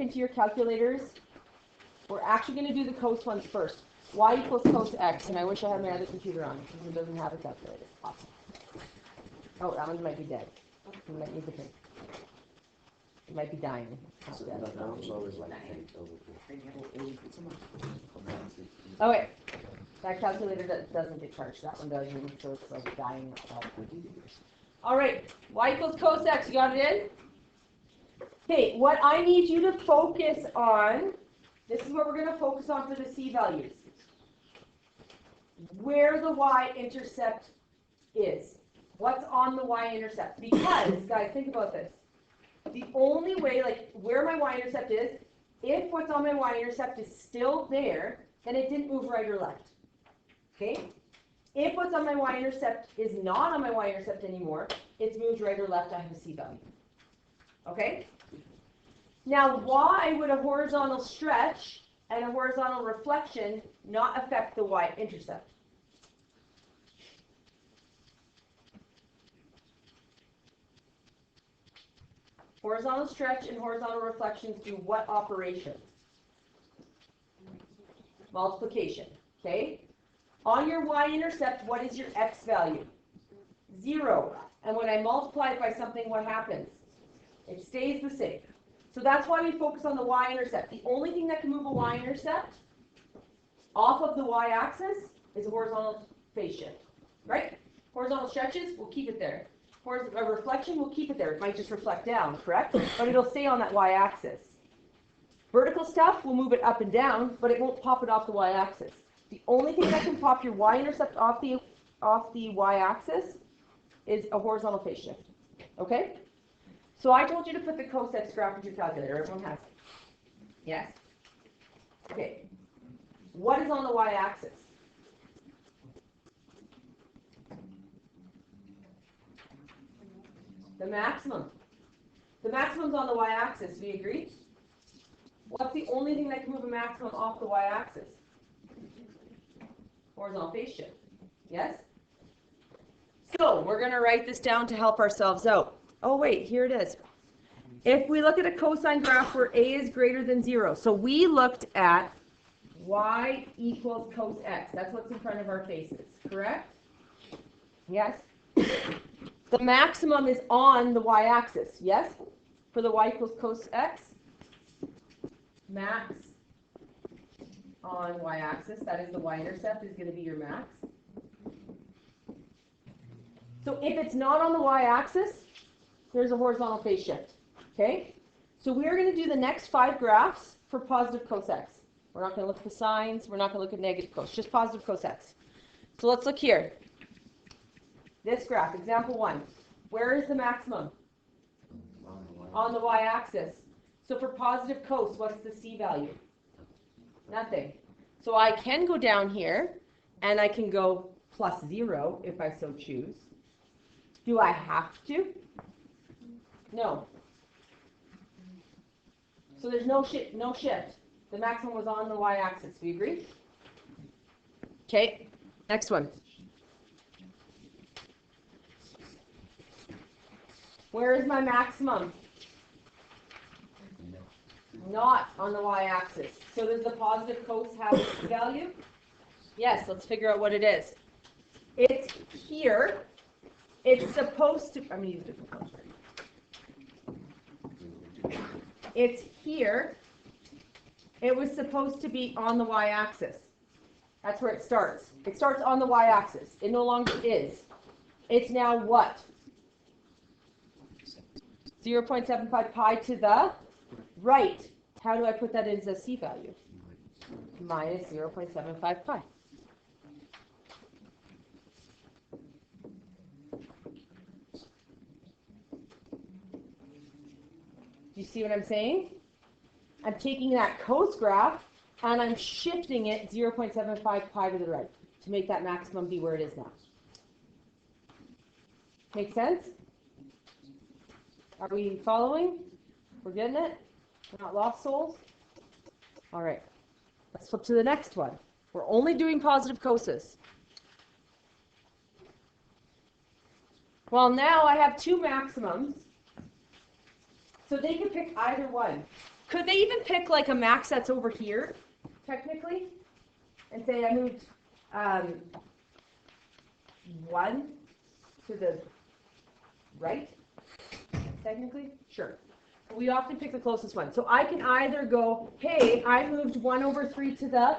into your calculators, we're actually going to do the cos ones first. Y equals cos x, and I wish I had my other computer on because it doesn't have a calculator. Awesome. Oh, that one might be dead. You might need the thing. It might be dying. It's not dead. Okay. That calculator doesn't get charged. That one doesn't, so it's like dying itself. All right. Y equals cos x. You got it in? Okay, what I need you to focus on, this is what we're going to focus on for the C values. Where the y-intercept is. What's on the y-intercept? Because, guys, think about this. The only way, like, where my y-intercept is, if what's on my y-intercept is still there, then it didn't move right or left. Okay? If what's on my y-intercept is not on my y-intercept anymore, it's moved right or left, I have a C value. Okay? Now, why would a horizontal stretch and a horizontal reflection not affect the y-intercept? Horizontal stretch and horizontal reflections do what operation? Multiplication. Okay? On your y-intercept, what is your x value? 0. And when I multiply it by something, what happens? It stays the same. So that's why we focus on the y-intercept. The only thing that can move a y-intercept off of the y-axis is a horizontal phase shift. Right? Horizontal stretches, we'll keep it there. A reflection, we'll keep it there. It might just reflect down, correct? But it'll stay on that y-axis. Vertical stuff, we'll move it up and down, but it won't pop it off the y-axis. The only thing that can pop your y-intercept off the y-axis is a horizontal phase shift. Okay? So I told you to put the cos x graph into your calculator. Everyone has it? Yes? Okay. What is on the y-axis? The maximum. The maximum's on the y-axis. Do you agree? What's the only thing that can move a maximum off the y-axis? Horizontal phase shift. Yes? So we're going to write this down to help ourselves out. Oh, wait, here it is. If we look at a cosine graph where a is greater than 0, so we looked at y equals cos x. That's what's in front of our faces, correct? Yes? The maximum is on the y-axis, yes? For the y equals cos x, max on y-axis, that is the y-intercept, is going to be your max. So if it's not on the y-axis, there's a horizontal phase shift, okay? So we're going to do the next 5 graphs for positive cos x. We're not going to look at the sines, we're not going to look at negative cos, just positive cos x. So let's look here. This graph, example 1. Where is the maximum? On the y-axis. So for positive cos, what's the C value? Nothing. So I can go down here, and I can go plus 0 if I so choose. Do I have to? No. So there's no shift. The maximum was on the y-axis. We agree? Okay. Next one. Where is my maximum? Not on the y-axis. So does the positive cos have a C value? Yes, let's figure out what it is. It's here. It's supposed to, I'm going to use a different color. It's here. It was supposed to be on the y-axis. That's where it starts. It starts on the y-axis. It no longer is. It's now what? 0.75 pi to the right. How do I put that as a C value? Minus 0.75 pi. Do you see what I'm saying? I'm taking that cos graph and I'm shifting it 0.75 pi to the right to make that maximum be where it is now. Make sense? Are we following? We're getting it? We're not lost souls? All right. Let's flip to the next one. We're only doing positive coses. Well, now I have 2 maximums. So they can pick either one. Could they even pick like a max that's over here, technically, and say I moved 1 to the right, technically? Sure. We often pick the closest one. So I can either go, hey, I moved 1/3 to the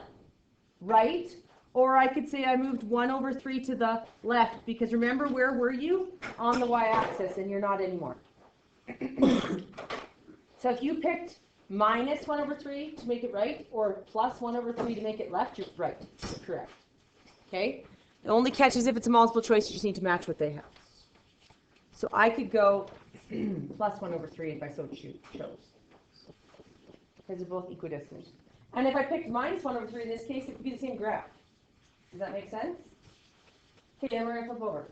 right, or I could say I moved 1/3 to the left, because remember, where were you? On the y-axis, and you're not anymore. So if you picked minus 1/3 to make it right, or plus 1/3 to make it left, you're right. You're correct. Okay? The only catch is if it's a multiple choice, you just need to match what they have. So I could go plus 1/3 if I so chose, because they're both equidistant. And if I picked minus 1/3 in this case, it could be the same graph. Does that make sense? Okay, then we're going to flip over.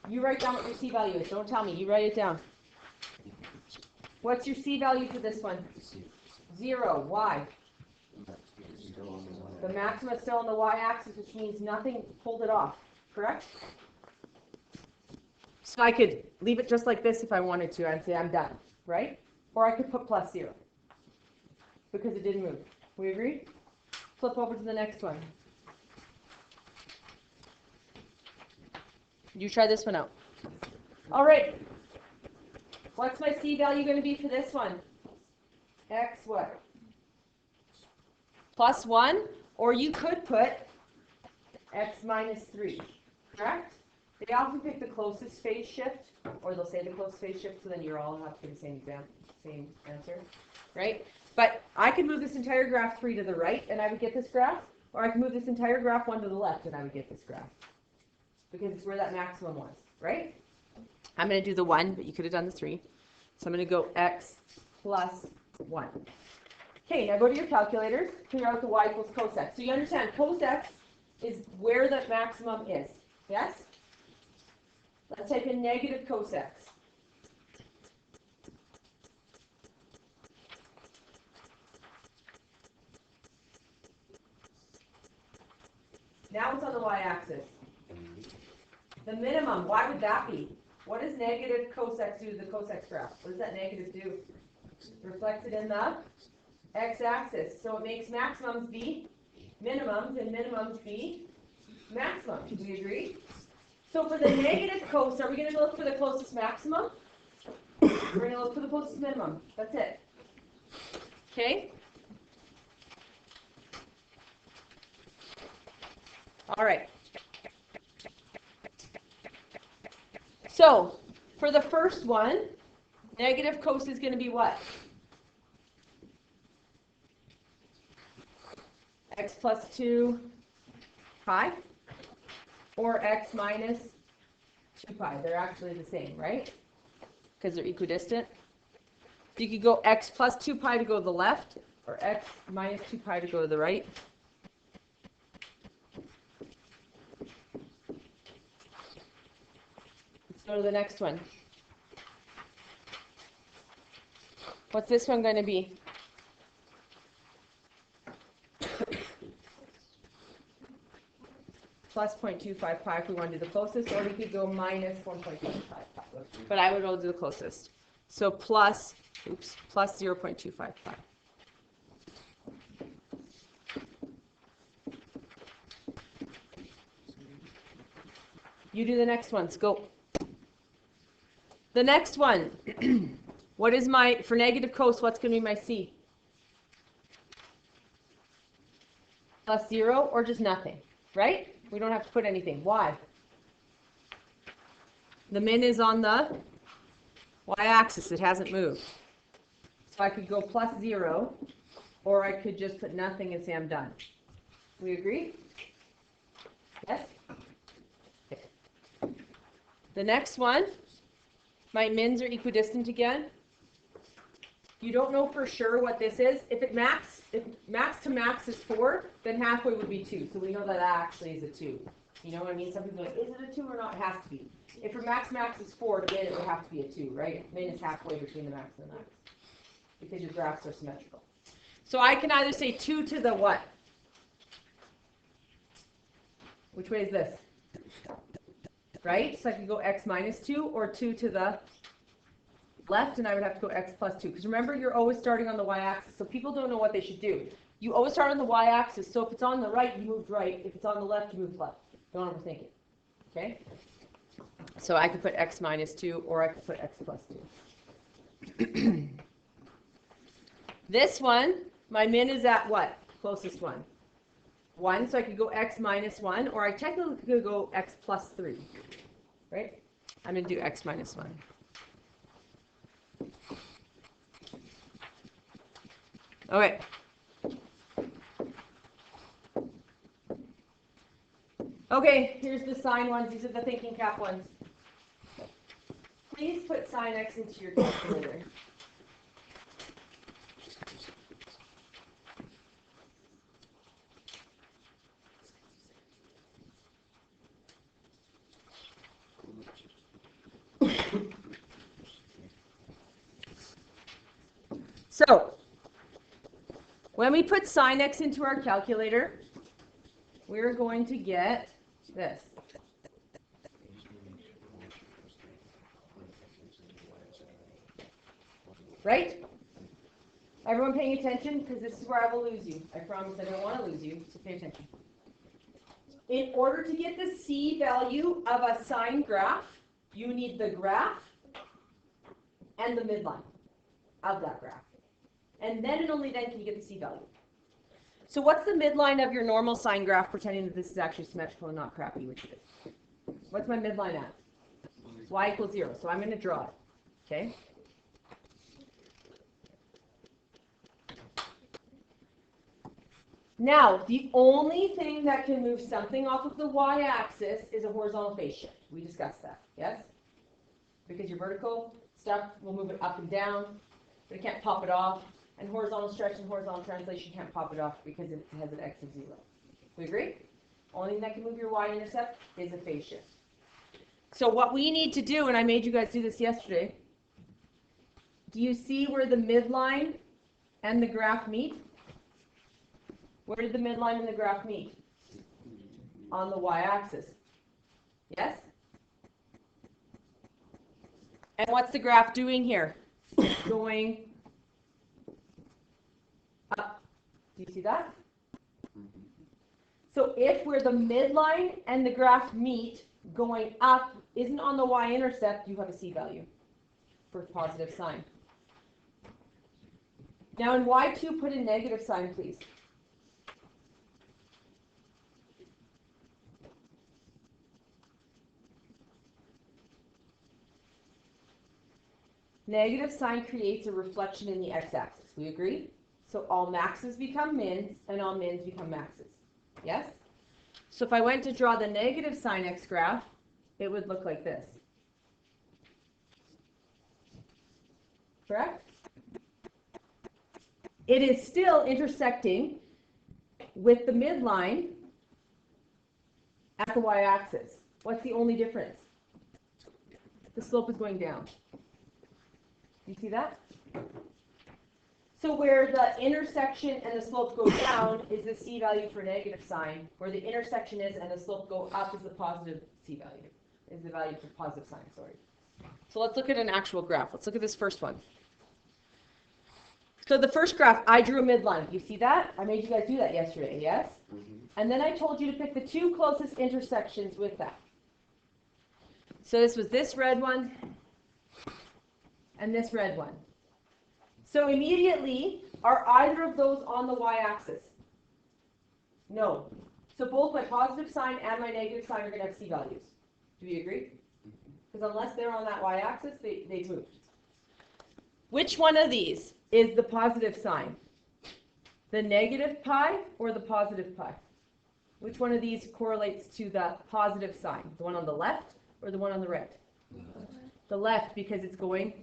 You write down what your C value is. Don't tell me. You write it down. What's your C value for this one? 0. Why? The maximum is still on the y-axis, which means nothing pulled it off. Correct? So I could leave it just like this if I wanted to and say I'm done. Right? Or I could put plus 0 because it didn't move. We agree? Flip over to the next one. You try this one out. All right. What's my C value going to be for this one? X what? Plus 1, or you could put x minus 3, correct? They often pick the closest phase shift, or they'll say the closest phase shift, so then you all have to do the same answer, right? But I could move this entire graph 3 to the right, and I would get this graph, or I could move this entire graph 1 to the left, and I would get this graph, because it's where that maximum was, right? I'm going to do the 1, but you could have done the 3. So I'm going to go x plus 1. Okay, now go to your calculators, figure out the y equals cos x. So you understand, cos x is where the maximum is, yes? Let's type in negative cos x. Now it's on the y-axis. The minimum, why would that be? What does negative cos x do to the cos x graph? What does that negative do? Reflects it in the x-axis. So it makes maximums be minimums and minimums be maximums. Do we agree? So for the negative cos, are we going to look for the closest maximum? We're going to look for the closest minimum. That's it. Okay? All right. So for the first one, negative cos is going to be what? X plus 2 pi, or x minus 2 pi. They're actually the same, right? Because they're equidistant. So you could go x plus 2 pi to go to the left, or x minus 2 pi to go to the right. Let's go to the next one. What's this one going to be? Plus 0.25 pi if we want to do the closest, or we could go minus 1.25 pi. But I would roll do the closest. So plus 0.25 pi. You do the next ones. Go. The next one. What is my, for negative cos, what's going to be my C? Plus 0 or just nothing, right? We don't have to put anything. Why? The min is on the y-axis. It hasn't moved. So I could go plus 0, or I could just put nothing and say I'm done. We agree? Yes? Okay. The next one, my mins are equidistant again. You don't know for sure what this is. If max to max is 4, then halfway would be 2. So we know that actually is a 2. You know what I mean? Some people are like, is it a 2 or not? It has to be. If your max is 4, then it would have to be a 2, right? Min is halfway between the max and the max, because your graphs are symmetrical. So I can either say 2 to the what? Which way is this? right? So I could go x minus 2 or 2 to the left, and I would have to go x plus 2. Because remember, you're always starting on the y-axis, so people don't know what they should do. You always start on the y-axis, so if it's on the right, you move right. If it's on the left, you move left. Don't overthink it, okay? So I could put x minus 2, or I could put x plus 2. This one, my min is at what? Closest one. 1, so I could go x minus 1, or I technically could go x plus 3, right? I'm going to do x minus 1. Okay. Okay, here's the sine ones. These are the thinking cap ones. Please put sine x into your calculator. So, when we put sine x into our calculator, we're going to get this. Right? Everyone paying attention? Because this is where I will lose you. I promise I don't want to lose you, so pay attention. In order to get the c value of a sine graph, you need the graph and the midline of that graph. And then and only then can you get the c value. So what's the midline of your normal sine graph, pretending that this is actually symmetrical and not crappy, which it is? What's my midline at? Y equals 0. So I'm going to draw it. Okay? Now, the only thing that can move something off of the y-axis is a horizontal phase shift. We discussed that, yes? Because your vertical stuff will move it up and down, but it can't pop it off. And horizontal stretch and horizontal translation can't pop it off because it has an x of 0. We agree? Only thing that can move your y-intercept is a phase shift. So what we need to do, and I made you guys do this yesterday, do you see where the midline and the graph meet? Where did the midline and the graph meet? On the y-axis. Yes? And what's the graph doing here? Going up. Do you see that? So if where the midline and the graph meet, going up isn't on the y-intercept, you have a c value for positive sine. Now in y2, put a negative sign, please. Negative sign creates a reflection in the x-axis. We agree? So all maxes become mins, and all mins become maxes. Yes? So if I went to draw the negative sine x graph, it would look like this. Correct? It is still intersecting with the midline at the y-axis. What's the only difference? The slope is going down. You see that? So where the intersection and the slope go down is the c value for negative sine. Where the intersection is and the slope go up is the positive c value. Is the value for positive sine, sorry. So let's look at an actual graph. Let's look at this first one. So the first graph, I drew a midline. You see that? I made you guys do that yesterday, yes? And then I told you to pick the two closest intersections with that. So this was this red one and this red one. So immediately, are either of those on the y-axis? No. So both my positive sign and my negative sign are going to have c values. Do we agree? Because unless they're on that y-axis, they've moved. Which one of these is the positive sign? The negative pi or the positive pi? Which one of these correlates to the positive sign? The one on the left or the one on the right? The left, because it's going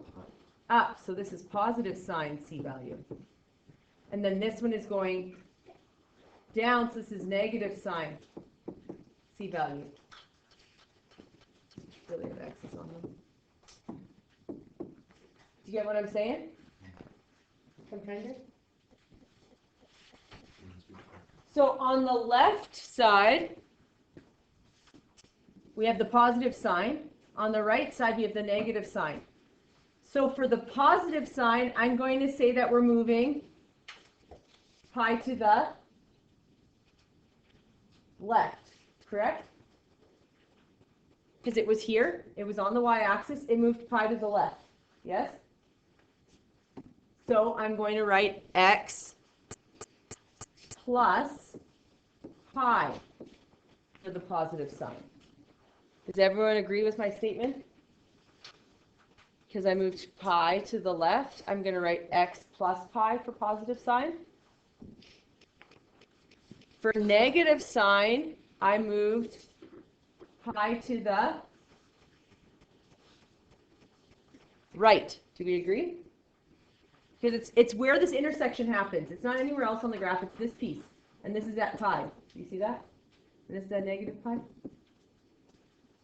up. So this is positive sine c value. And then this one is going down, so this is negative sine c value. Really have x's on them. Do you get what I'm saying? Comprende? So on the left side, we have the positive sign. On the right side, we have the negative sign. So for the positive sign, I'm going to say that we're moving pi to the left, correct? Because it was here, it was on the y-axis, it moved pi to the left, yes? So I'm going to write x plus pi for the positive sign. Does everyone agree with my statement? Because I moved pi to the left, I'm going to write x plus pi for positive sign. For negative sign, I moved pi to the right. Do we agree? Because it's where this intersection happens. It's not anywhere else on the graph. It's this piece. And this is at pi. Do you see that? And this is at negative pi.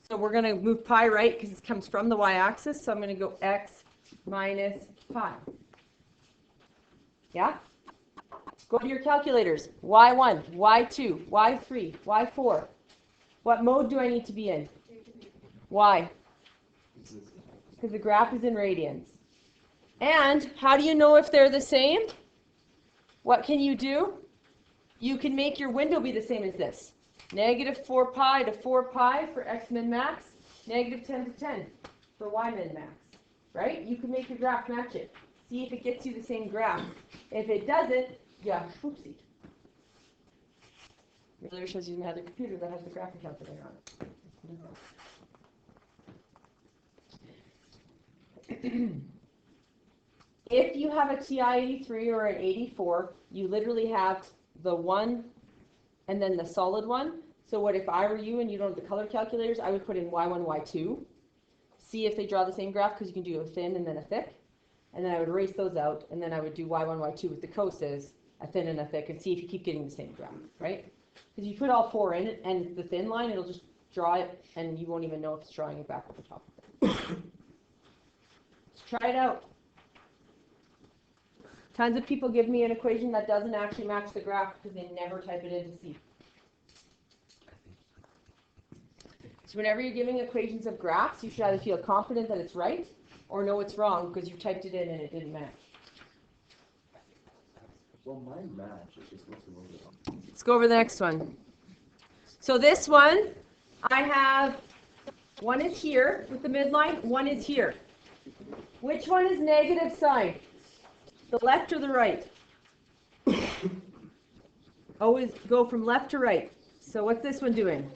So we're going to move pi right because it comes from the y-axis. So I'm going to go x minus pi. Yeah? Go to your calculators. y1, y2, y3, y4. What mode do I need to be in? Why? Because the graph is in radians. And how do you know if they're the same? What can you do? You can make your window be the same as this. Negative 4 pi to 4 pi for x min max. Negative 10 to 10 for y min max. Right? You can make your graph match it. See if it gets you the same graph. If it doesn't, yeah, oopsie. It really shows you another computer that has the graphic calculator on it. If you have a TI-83 or an 84, you literally have the one and then the solid one. So what if I were you and you don't have the color calculators, I would put in y1, y2. See if they draw the same graph because you can do a thin and then a thick. And then I would erase those out and then I would do y1, y2 with the coses, a thin and a thick, and see if you keep getting the same graph, right? Because you put all four in it and the thin line, it'll just draw it and you won't even know if it's drawing it back at the top. Let's try it out. Tons of people give me an equation that doesn't actually match the graph because they never type it into C. So whenever you're giving equations of graphs, you should either feel confident that it's right or know it's wrong because you typed it in and it didn't match. Well, mine match. It just looks a little bit off. Let's go over the next one. So this one, I have, one is here with the midline, one is here. Which one is negative sign? The left or the right? Always go from left to right. So what's this one doing?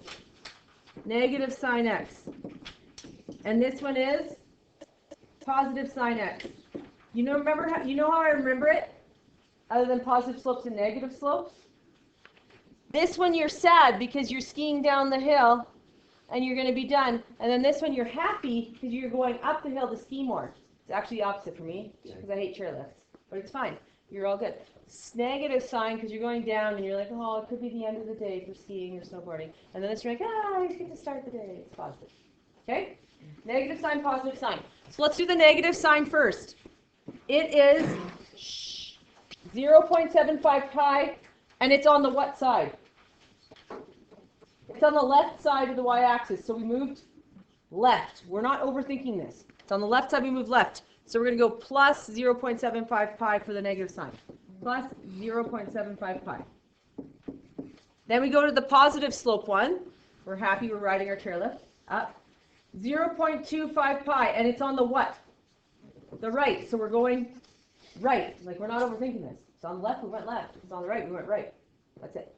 Negative sine x. And this one is positive sine x. You know how I remember it? Other than positive slopes and negative slopes? This one you're sad because you're skiing down the hill and you're going to be done. And then this one you're happy because you're going up the hill to ski more. It's actually the opposite for me because I hate chairlifts. But it's fine. You're all good. It's negative sign because you're going down and you're like, oh, it could be the end of the day for skiing or snowboarding. And then you're like, I just get to start the day. It's positive. Okay? Negative sign, positive sign. So let's do the negative sign first. It is 0.75 pi, and it's on the what side? It's on the left side of the y-axis. So we moved left. We're not overthinking this. It's on the left side, we move left. So we're going to go plus 0.75 pi for the negative sign. Plus 0.75 pi. Then we go to the positive slope one. We're happy we're riding our chairlift. Up. 0.25 pi. And it's on the what? The right. So we're going right. Like we're not overthinking this. It's on the left, we went left. It's on the right, we went right. That's it.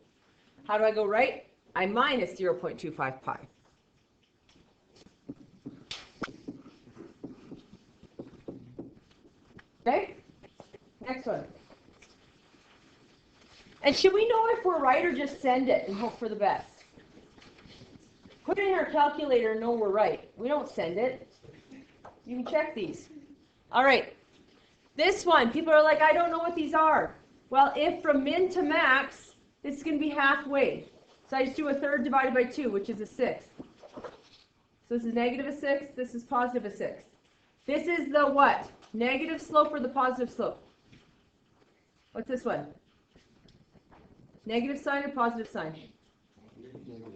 How do I go right? I minus 0.25 pi. Okay, next one. And should we know if we're right or just send it and hope for the best? Put it in our calculator and know we're right. We don't send it. You can check these. All right, this one, people are like, I don't know what these are. Well, if from min to max, this is going to be halfway. So I just do a third divided by 2, which is a sixth. So this is negative a sixth, this is positive a sixth. This is the what? Negative slope or the positive slope? What's this one? Negative sign or positive sign?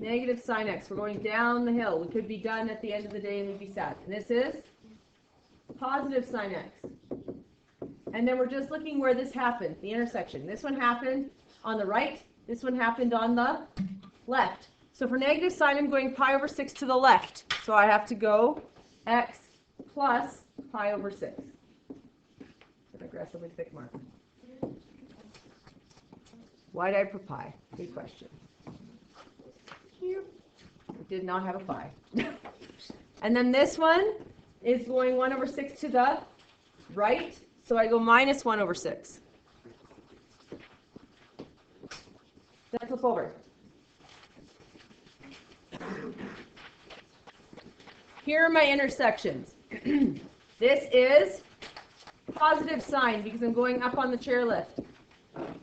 negative sine x. We're going down the hill. We could be done at the end of the day and we'd be sad. And this is positive sine x. And then we're just looking where this happened, the intersection. This one happened on the right. This one happened on the left. So for negative sine, I'm going pi over 6 to the left. So I have to go x plus pi over 6. An aggressively thick mark. Why did I put pi? Good question. I did not have a pi. And then this one is going 1 over 6 to the right. So I go minus 1 over 6. Then flip over. Here are my intersections. This is positive sine because I'm going up on the chairlift.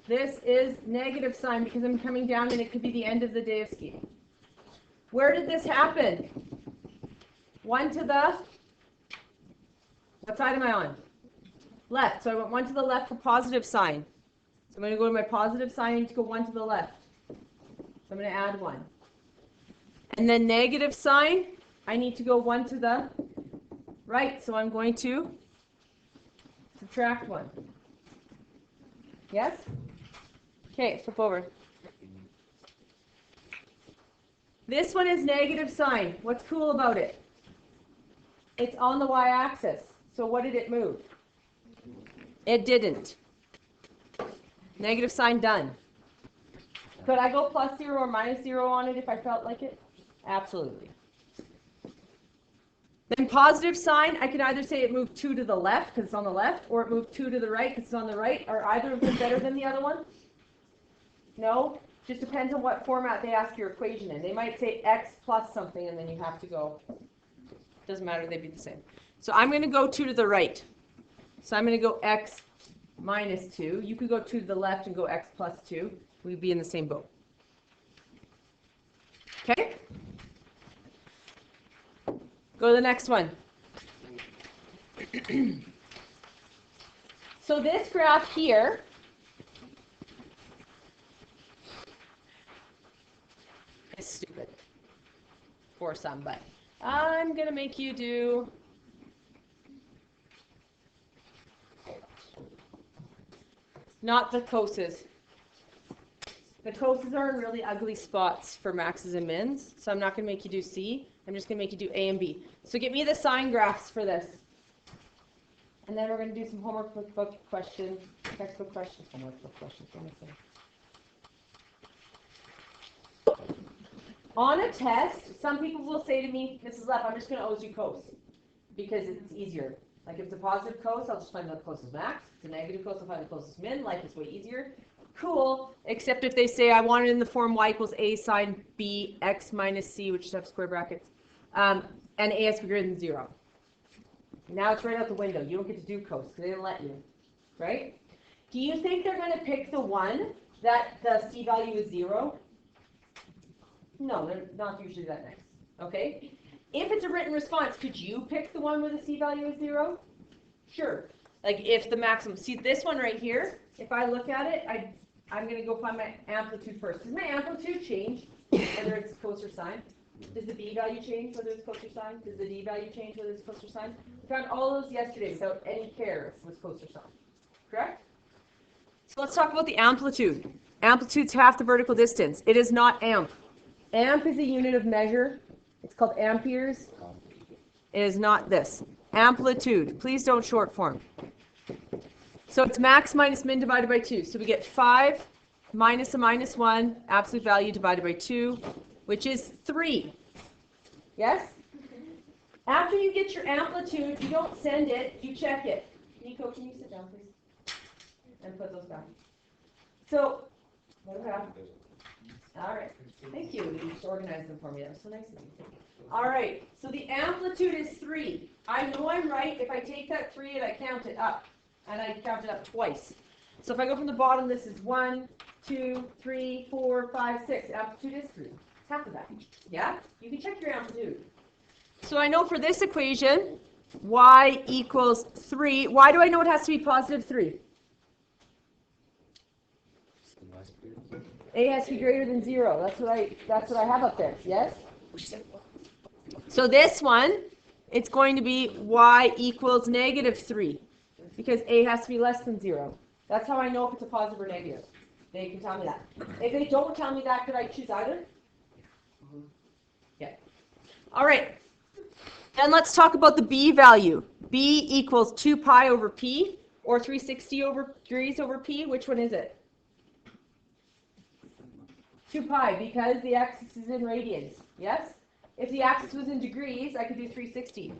This is negative sine because I'm coming down and it could be the end of the day of skiing. Where did this happen? 1 to the, what side am I on? Left. So I went 1 to the left for positive sine. So I'm going to go to my positive sine. I need to go 1 to the left. So I'm going to add 1. And then negative sine, I need to go 1 to the right. So I'm going to subtract 1. Yes? Okay, flip over. This one is negative sine. What's cool about it? It's on the y-axis. So what did it move? It didn't. Negative sign, done. Could I go plus 0 or minus 0 on it if I felt like it? Absolutely. Then positive sign, I can either say it moved 2 to the left because it's on the left, or it moved 2 to the right because it's on the right. Are either of them better than the other one? No? Just depends on what format they ask your equation in. They might say x plus something and then you have to go. Doesn't matter, they'd be the same. So I'm going to go 2 to the right. So I'm going to go x minus 2. You could go 2 to the left and go x plus 2. We'd be in the same boat. Okay? Go to the next one. So this graph here is stupid for some, but I'm going to make you do not the coses. The coses are in really ugly spots for maxes and mins, so I'm not going to make you do C. I'm just going to make you do A and B. So get me the sine graphs for this. And then we're going to do some homework book questions, textbook questions, homework book questions. On a test, some people will say to me, Mrs. Lepp, I'm just going to always do cos because it's easier. Like if it's a positive cos, I'll just find the closest max. If it's a negative cos, I'll find the closest min. Life is way easier. Cool, except if they say I want it in the form y equals a sine b x minus c, which have square brackets, and a has to be greater than 0. Now it's right out the window. You don't get to do cos because they didn't let you, right? Do you think they're going to pick the one that the c value is 0? No, they're not usually that nice. Okay? If it's a written response, could you pick the one where the c value is 0? Sure. Like if the maximum, see this one right here, if I look at it, I'm going to go find my amplitude first. Does my amplitude change whether it's cos or sine? Does the b value change whether it's cos or sine? Does the d value change whether it's cos or sine? We found all those yesterday without any care if it was cos or sine. Correct? So let's talk about the amplitude. Amplitude's half the vertical distance. It is not amp. Amp is a unit of measure. It's called amperes. It is not this. Amplitude. Please don't short form. So it's max minus min divided by 2. So we get 5 minus a minus 1, absolute value divided by 2, which is 3. Yes? After you get your amplitude, you don't send it, you check it. Nico, can you sit down, please? And put those back. So, okay. All right. Thank you. You just organized them for me. That was so nice of you. All right. So the amplitude is 3. I know I'm right if I take that 3 and I count it up. And I count it up twice. So if I go from the bottom, this is 1, 2, 3, 4, 5, 6. Amplitude is 3. It's half of that. Yeah? You can check your amplitude. So I know for this equation, y equals 3. Why do I know it has to be positive 3? A has to be greater than 0. That's what I have up there. Yes? So this one, it's going to be y equals -3 because A has to be less than 0. That's how I know if it's a positive or negative. They can tell me that. If they don't tell me that, could I choose either? Yeah. All right. Then let's talk about the B value. B equals 2 pi over P or 360 degrees over P. Which one is it? 2 pi because the axis is in radians. Yes? If the axis was in degrees, I could do 360.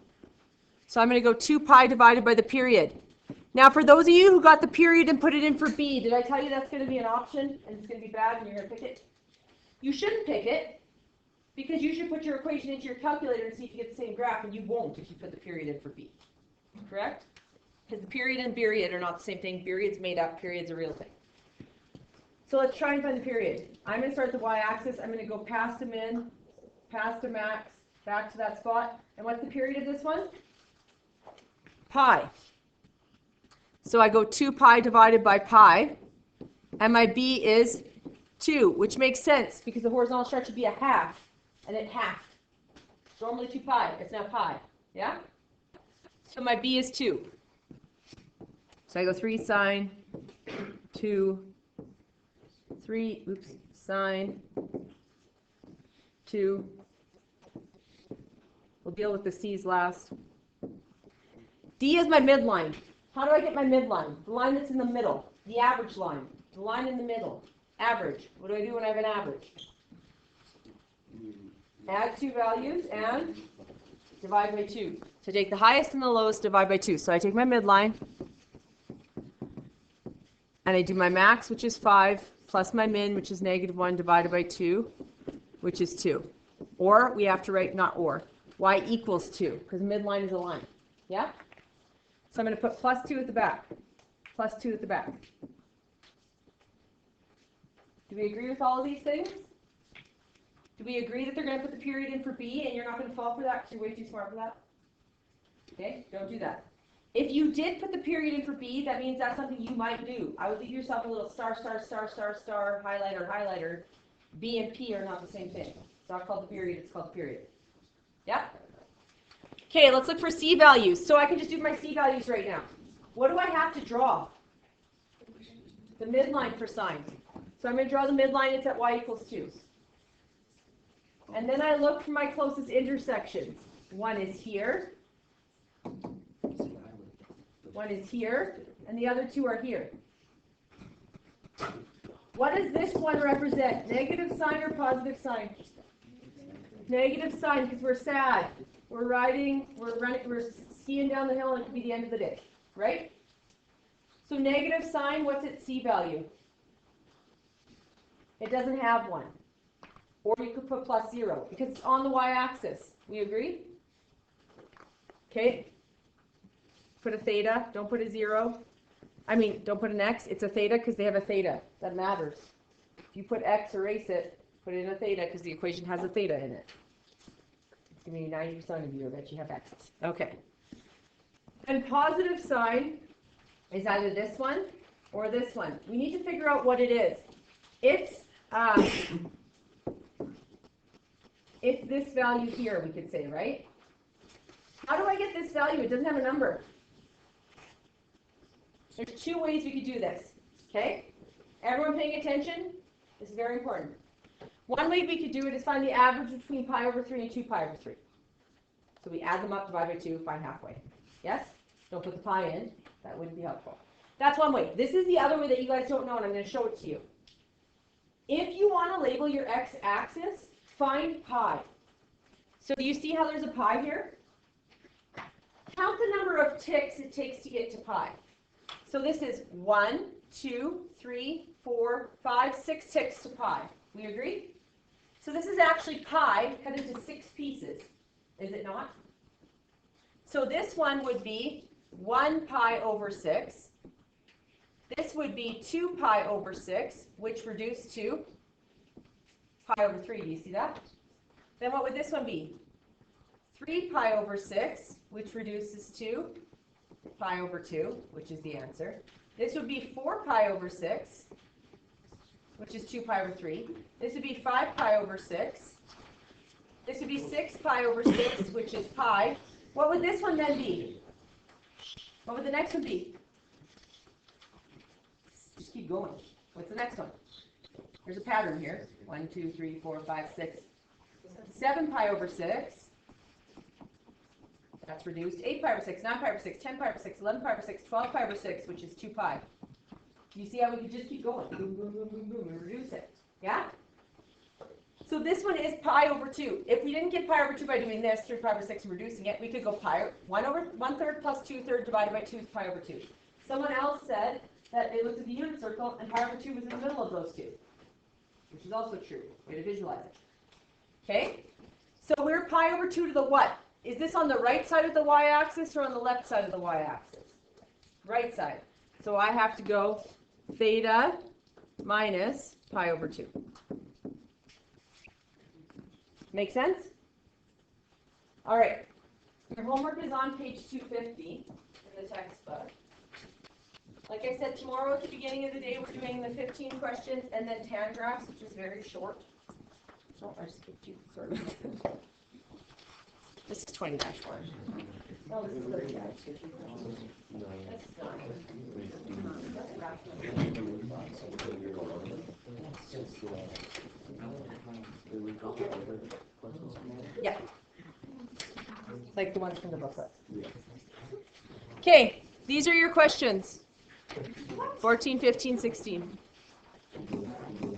So I'm going to go 2 pi divided by the period. Now, for those of you who got the period and put it in for B, did I tell you that's going to be an option and it's going to be bad and you're going to pick it? You shouldn't pick it because you should put your equation into your calculator and see if you get the same graph, and you won't if you put the period in for B. Correct? Because the period and period are not the same thing. Period's made up. Period's a real thing. So let's try and find the period. I'm going to start the y-axis. I'm going to go past the min, past the max, back to that spot. And what's the period of this one? Pi. So I go 2 pi divided by pi, and my B is 2, which makes sense because the horizontal stretch would be a half, and it halved. It's normally 2 pi. It's now pi. Yeah? So my B is 2. So I go 3 sine, 2, 3, sine, 2. We'll deal with the C's last. D is my midline. How do I get my midline? The line that's in the middle, the average line, the line in the middle, average. What do I do when I have an average? Add 2 values and divide by 2. So take the highest and the lowest, divide by 2. So I take my midline, and I do my max, which is 5, plus my min, which is -1, divided by 2, which is 2. Or we have to write not or. Y equals 2, because midline is a line. Yeah? So I'm going to put plus 2 at the back. Plus 2 at the back. Do we agree with all of these things? Do we agree that they're going to put the period in for B and you're not going to fall for that because you're way too smart for that? Okay, don't do that. If you did put the period in for B, that means that's something you might do. I would leave yourself a little star, star, star, star, star, highlighter, highlighter. B and P are not the same thing. It's not called the period, it's called the period. Yeah? Okay, let's look for C values. So I can just do my C values right now. What do I have to draw? The midline for sine. So I'm going to draw the midline. It's at y equals 2. And then I look for my closest intersections. One is here. One is here. And the other 2 are here. What does this one represent? Negative sign or positive sign? Negative sign because we're sad. We're riding, we're skiing down the hill, and it could be the end of the day, right? So negative sign, what's its C value? It doesn't have one. Or you could put plus 0 because it's on the y-axis. We agree? Okay. Put a theta. Don't put a 0. I mean, don't put an x. It's a theta because they have a theta. That matters. If you put x, erase it. Put in a theta because the equation has a theta in it. Give me 90% of you, I bet you have x's. Okay. And positive sign is either this one or this one. We need to figure out what it is. It's this value here, we could say, right? How do I get this value? It doesn't have a number. There's 2 ways we could do this. Okay? Everyone paying attention? This is very important. One way we could do it is find the average between pi over 3 and 2 pi over 3. So we add them up, divide by 2, find halfway. Yes? Don't put the pi in. That wouldn't be helpful. That's one way. This is the other way that you guys don't know, and I'm going to show it to you. If you want to label your x-axis, find pi. So do you see how there's a pi here? Count the number of ticks it takes to get to pi. So this is 1, 2, 3, 4, 5, 6 ticks to pi. We agree? So this is actually pi cut into 6 pieces, is it not? So this one would be 1 pi over 6. This would be 2 pi over 6, which reduced to pi over 3. Do you see that? Then what would this one be? 3 pi over 6, which reduces to pi over 2, which is the answer. This would be 4 pi over 6, which is 2 pi over 3. This would be 5 pi over 6. This would be 6 pi over 6, which is pi. What would this one then be? What would the next one be? Just keep going. What's the next one? There's a pattern here. 1, 2, 3, 4, 5, 6. 7 pi over 6. That's reduced. 8 pi over 6, 9 pi over 6, 10 pi over 6, 11 pi over 6, 12 pi over 6, which is 2 pi. You see how we could just keep going? Boom, boom, boom, boom, boom, and reduce it. Yeah? So this one is pi over 2. If we didn't get pi over 2 by doing this, 3 pi over 6 and reducing it, we could go pi 1/3 plus 2/3 divided by 2 is pi over 2. Someone else said that they looked at the unit circle and pi over 2 was in the middle of those two, which is also true. Way to visualize it. Okay? So we're pi over 2 to the what? Is this on the right side of the y-axis or on the left side of the y-axis? Right side. So I have to go theta minus pi over 2. Make sense? All right. Your homework is on page 250 in the textbook. Like I said, tomorrow at the beginning of the day, we're doing the 15 questions and then tan graphs, which is very short. Oh, I skipped you. Sorry. This is 20-1. No, this is 30. That's not. Yeah. Like the ones from the booklet. Okay, these are your questions. 14, 15, 16.